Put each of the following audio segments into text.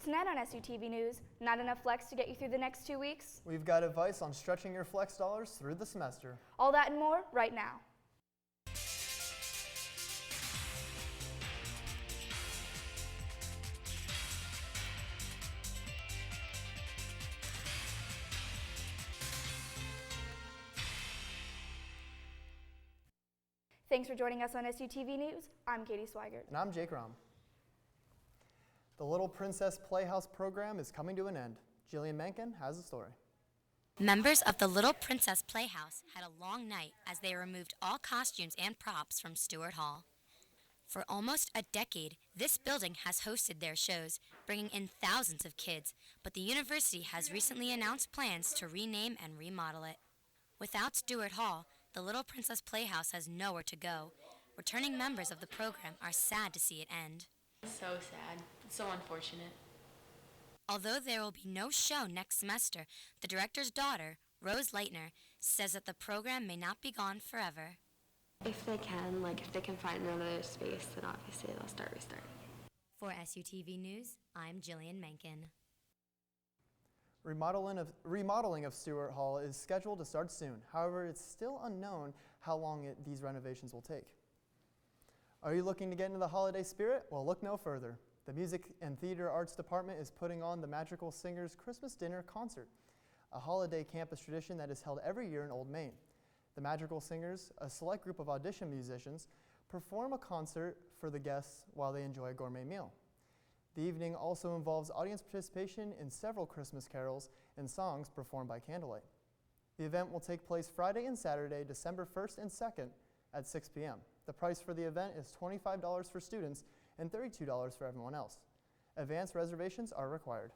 Tonight on SUTV News, not enough flex to get you through the next 2 weeks? We've got advice on stretching your flex dollars through the semester. All that and more right now. Thanks for joining us on SUTV News. I'm Katie Swigert. And I'm Jake Rom. The Little Princess Playhouse program is coming to an end. Jillian Menken has the story. Members of the Little Princess Playhouse had a long night as they removed all costumes and props from Stewart Hall. For almost a decade, this building has hosted their shows, bringing in thousands of kids, but the university has recently announced plans to rename and remodel it. Without Stewart Hall, the Little Princess Playhouse has nowhere to go. Returning members of the program are sad to see it end. So sad. It's so unfortunate. Although there will be no show next semester, the director's daughter, Rose Leitner, says that the program may not be gone forever. If they can find another space, then obviously they'll start restarting. For SUTV News, I'm Jillian Menken. Remodeling of Stewart Hall is scheduled to start soon. However, it's still unknown how long these renovations will take. Are you looking to get into the holiday spirit? Well, look no further. The Music and Theater Arts Department is putting on the Magical Singers Christmas Dinner Concert, a holiday campus tradition that is held every year in Old Main. The Magical Singers, a select group of audition musicians, perform a concert for the guests while they enjoy a gourmet meal. The evening also involves audience participation in several Christmas carols and songs performed by candlelight. The event will take place Friday and Saturday, December 1st and 2nd at 6 p.m. The price for the event is $25 for students and $32 for everyone else. Advance reservations are required.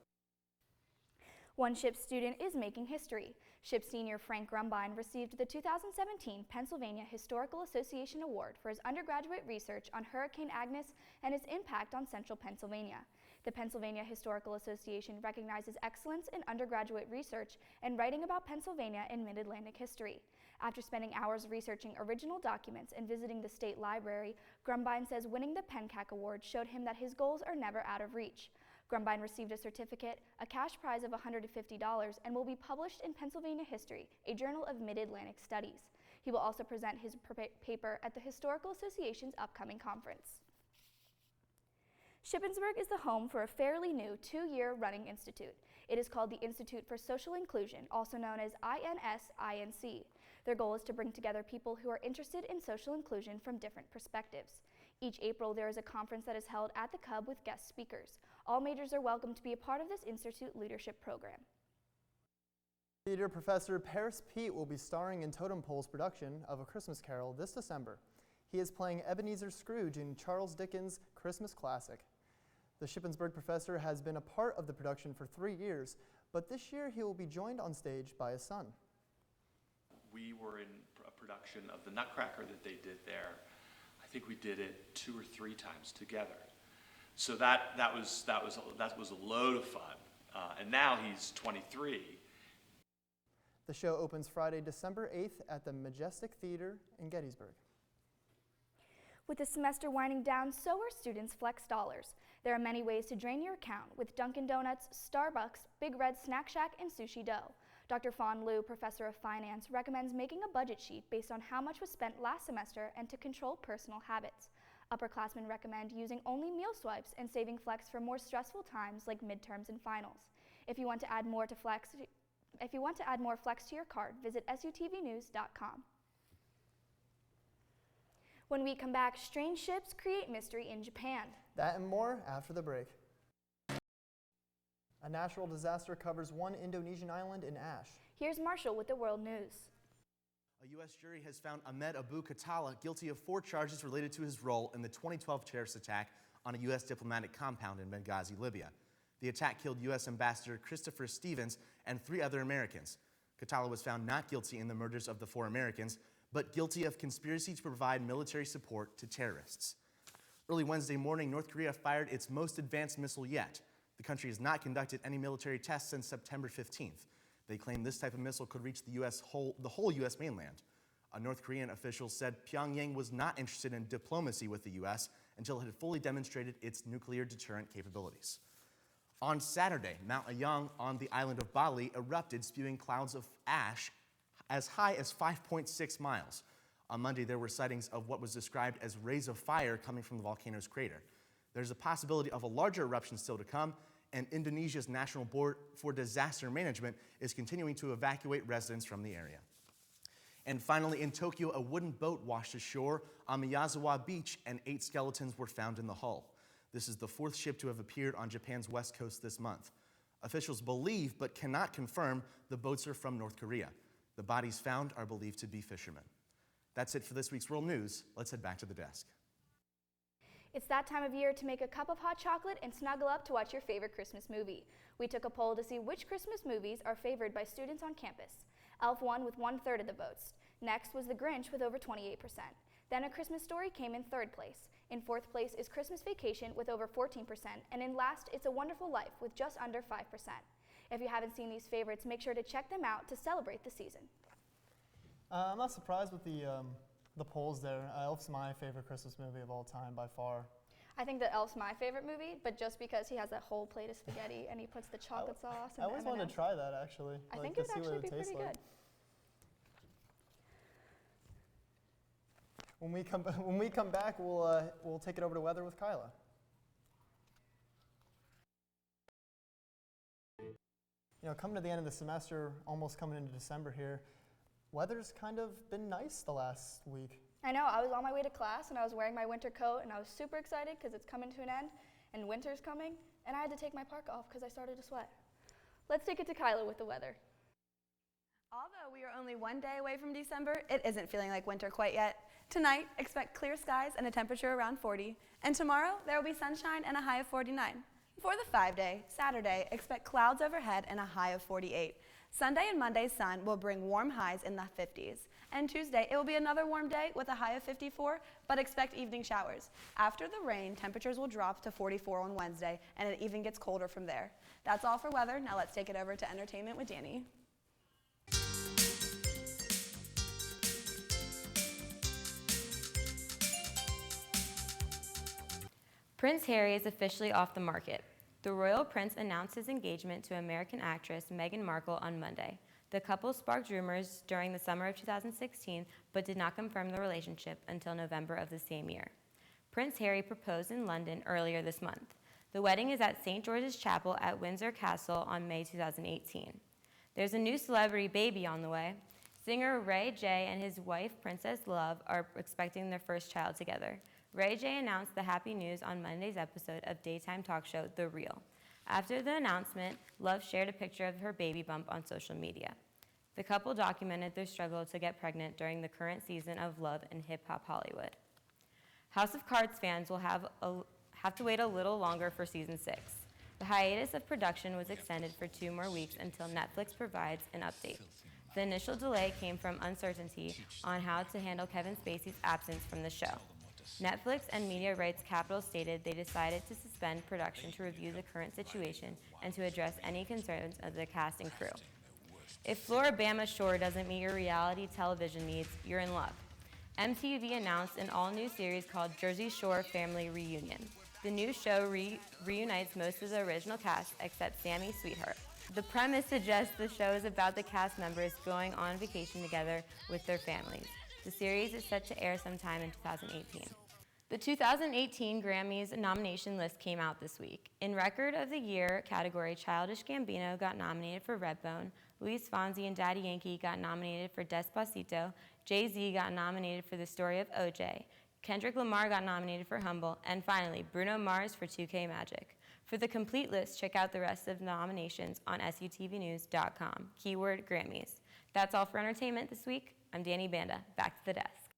One SHIP student is making history. SHIP senior Frank Grumbine received the 2017 Pennsylvania Historical Association Award for his undergraduate research on Hurricane Agnes and its impact on central Pennsylvania. The Pennsylvania Historical Association recognizes excellence in undergraduate research and writing about Pennsylvania and Mid-Atlantic history. After spending hours researching original documents and visiting the state library, Grumbine says winning the PennCAC Award showed him that his goals are never out of reach. Grumbine received a certificate, a cash prize of $150, and will be published in Pennsylvania History, a journal of Mid-Atlantic Studies. He will also present his paper at the Historical Association's upcoming conference. Shippensburg is the home for a fairly new 2-year running institute. It is called the Institute for Social Inclusion, also known as INS-INC. Their goal is to bring together people who are interested in social inclusion from different perspectives. Each April, there is a conference that is held at the Cub with guest speakers. All majors are welcome to be a part of this Institute leadership program. Theater professor Paris Pete will be starring in Totem Pole's production of A Christmas Carol this December. He is playing Ebenezer Scrooge in Charles Dickens' Christmas classic. The Shippensburg professor has been a part of the production for 3 years, but this year he will be joined on stage by his son. We were in a production of the Nutcracker that they did there. I think we did it 2 or 3 times together. So that was a load of fun. And now he's 23. The show opens Friday, December 8th at the Majestic Theater in Gettysburg. With the semester winding down, so are students' flex dollars. There are many ways to drain your account with Dunkin' Donuts, Starbucks, Big Red Snack Shack, and Sushi Dough. Dr. Fawn Liu, professor of finance, recommends making a budget sheet based on how much was spent last semester and to control personal habits. Upperclassmen recommend using only meal swipes and saving flex for more stressful times like midterms and finals. If you want to add more flex to your card, visit SUTVnews.com. When we come back, strange ships create mystery in Japan. That and more after the break. A natural disaster covers one Indonesian island in ash. Here's Marshall with the World News. A U.S. jury has found Ahmed Abu Khattala guilty of 4 charges related to his role in the 2012 terrorist attack on a U.S. diplomatic compound in Benghazi, Libya. The attack killed U.S. Ambassador Christopher Stevens and 3 other Americans. Khattala was found not guilty in the murders of the 4 Americans, but guilty of conspiracy to provide military support to terrorists. Early Wednesday morning, North Korea fired its most advanced missile yet. The country has not conducted any military tests since September 15th. They claim this type of missile could reach the whole U.S. mainland. A North Korean official said Pyongyang was not interested in diplomacy with the U.S. until it had fully demonstrated its nuclear deterrent capabilities. On Saturday, Mount Ayang on the island of Bali erupted, spewing clouds of ash as high as 5.6 miles. On Monday, there were sightings of what was described as rays of fire coming from the volcano's crater. There's a possibility of a larger eruption still to come, and Indonesia's National Board for Disaster Management is continuing to evacuate residents from the area. And finally, in Tokyo, a wooden boat washed ashore on Miyazawa Beach, and 8 skeletons were found in the hull. This is the 4th ship to have appeared on Japan's west coast this month. Officials believe, but cannot confirm, the boats are from North Korea. The bodies found are believed to be fishermen. That's it for this week's World News. Let's head back to the desk. It's that time of year to make a cup of hot chocolate and snuggle up to watch your favorite Christmas movie. We took a poll to see which Christmas movies are favored by students on campus. Elf won with 1/3 of the votes. Next was The Grinch with over 28%. Then A Christmas Story came in 3rd place. In 4th place is Christmas Vacation with over 14%, and in last, It's a Wonderful Life with just under 5%. If you haven't seen these favorites, make sure to check them out to celebrate the season. I'm not surprised with the polls there. Elf's my favorite Christmas movie of all time by far. I think that Elf's my favorite movie, but just because he has that whole plate of spaghetti and he puts the chocolate sauce and I always wanted to try that actually. I like, think to it would see what actually it be tastes pretty like. good. When we come back, we'll take it over to weather with Kyla. You know, coming to the end of the semester, almost coming into December here, weather's kind of been nice the last week. I know, I was on my way to class and I was wearing my winter coat and I was super excited because it's coming to an end and winter's coming, and I had to take my parka off because I started to sweat. Let's take it to Kyla with the weather. Although we are only one day away from December, it isn't feeling like winter quite yet. Tonight, expect clear skies and a temperature around 40. And tomorrow, there will be sunshine and a high of 49. For the 5-day, Saturday, expect clouds overhead and a high of 48. Sunday and Monday's sun will bring warm highs in the 50s. And Tuesday, it will be another warm day with a high of 54, but expect evening showers. After the rain, temperatures will drop to 44 on Wednesday, and it even gets colder from there. That's all for weather. Now let's take it over to entertainment with Danny. Prince Harry is officially off the market. The royal prince announced his engagement to American actress Meghan Markle on Monday. The couple sparked rumors during the summer of 2016, but did not confirm the relationship until November of the same year. Prince Harry proposed in London earlier this month. The wedding is at St. George's Chapel at Windsor Castle on May 2018. There's a new celebrity baby on the way. Singer Ray J and his wife, Princess Love, are expecting their first child together. Ray J announced the happy news on Monday's episode of daytime talk show The Real. After the announcement, Love shared a picture of her baby bump on social media. The couple documented their struggle to get pregnant during the current season of Love in hip-hop Hollywood. House of Cards fans will have to wait a little longer for season 6. The hiatus of production was extended for 2 more weeks until Netflix provides an update. The initial delay came from uncertainty on how to handle Kevin Spacey's absence from the show. Netflix and Media Rights Capital stated they decided to suspend production to review the current situation and to address any concerns of the cast and crew. If Floribama Shore doesn't meet your reality television needs, you're in luck. MTV announced an all-new series called Jersey Shore Family Reunion. The new show reunites most of the original cast except Sammy Sweetheart. The premise suggests the show is about the cast members going on vacation together with their families. The series is set to air sometime in 2018. The 2018 Grammys nomination list came out this week. In Record of the Year category, Childish Gambino got nominated for Redbone, Luis Fonsi and Daddy Yankee got nominated for Despacito, Jay-Z got nominated for The Story of O.J., Kendrick Lamar got nominated for Humble, and finally, Bruno Mars for 2K Magic. For the complete list, check out the rest of the nominations on SUTVnews.com. Keyword Grammys. That's all for entertainment this week. I'm Danny Banda. Back to the desk.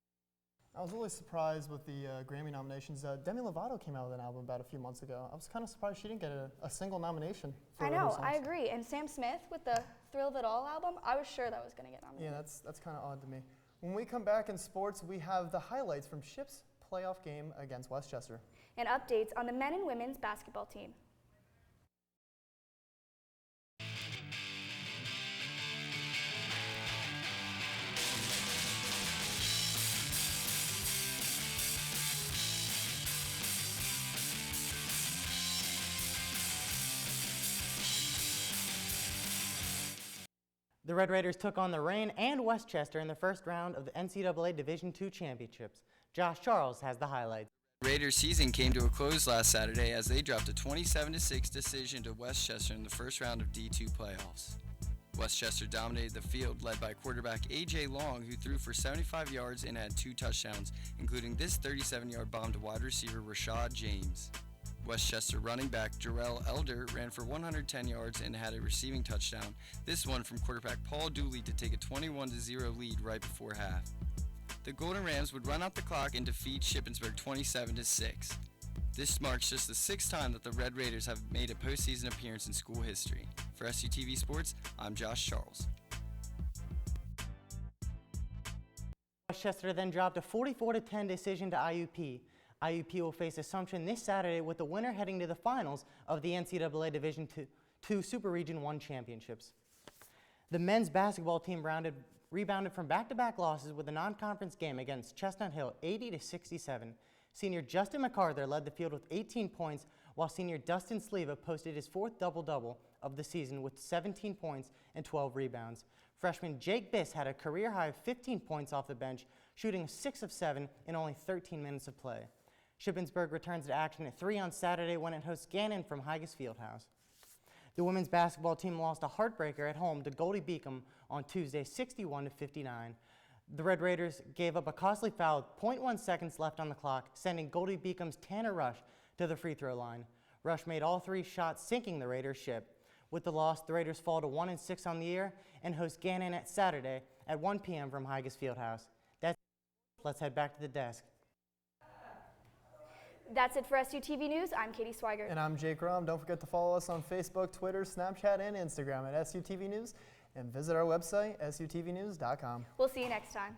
I was really surprised with the Grammy nominations. Demi Lovato came out with an album about a few months ago. I was kind of surprised she didn't get a single nomination for I her know, songs. I agree. And Sam Smith with the Thrill of It All album, I was sure that was going to get nominated. Yeah, that's kind of odd to me. When we come back in sports, we have the highlights from Ship's playoff game against Westchester. And updates on the men and women's basketball team. The Red Raiders took on the Reign and Westchester in the first round of the NCAA Division II Championships. Josh Charles has the highlights. Raiders season came to a close last Saturday as they dropped a 27-6 decision to Westchester in the first round of D2 playoffs. Westchester dominated the field, led by quarterback A.J. Long, who threw for 75 yards and had 2 touchdowns, including this 37-yard bomb to wide receiver Rashad James. Westchester running back Jarrell Elder ran for 110 yards and had a receiving touchdown, this one from quarterback Paul Dooley to take a 21-0 lead right before half. The Golden Rams would run out the clock and defeat Shippensburg 27-6. This marks just the 6th time that the Red Raiders have made a postseason appearance in school history. For SUTV Sports, I'm Josh Charles. Westchester then dropped a 44-10 decision to IUP. IUP will face Assumption this Saturday with the winner heading to the finals of the NCAA Division II Super Region 1 Championships. The men's basketball team rebounded from back-to-back losses with a non-conference game against Chestnut Hill 80-67. Senior Justin MacArthur led the field with 18 points, while senior Dustin Sleva posted his 4th double-double of the season with 17 points and 12 rebounds. Freshman Jake Biss had a career-high of 15 points off the bench, shooting 6 of 7 in only 13 minutes of play. Shippensburg returns to action at 3 on Saturday when it hosts Gannon from Higas Fieldhouse. The women's basketball team lost a heartbreaker at home to Goldie Beacom on Tuesday 61-59. The Red Raiders gave up a costly foul with 0.1 seconds left on the clock, sending Goldie Beacom's Tanner Rush to the free throw line. Rush made all 3 shots, sinking the Raiders' ship. With the loss, the Raiders fall to 1-6 on the year and host Gannon at Saturday at 1 p.m. from Higas Fieldhouse. Let's head back to the desk. That's it for SUTV News. I'm Katie Swiger. And I'm Jake Rom. Don't forget to follow us on Facebook, Twitter, Snapchat, and Instagram at SUTV News, and visit our website, sutvnews.com. We'll see you next time.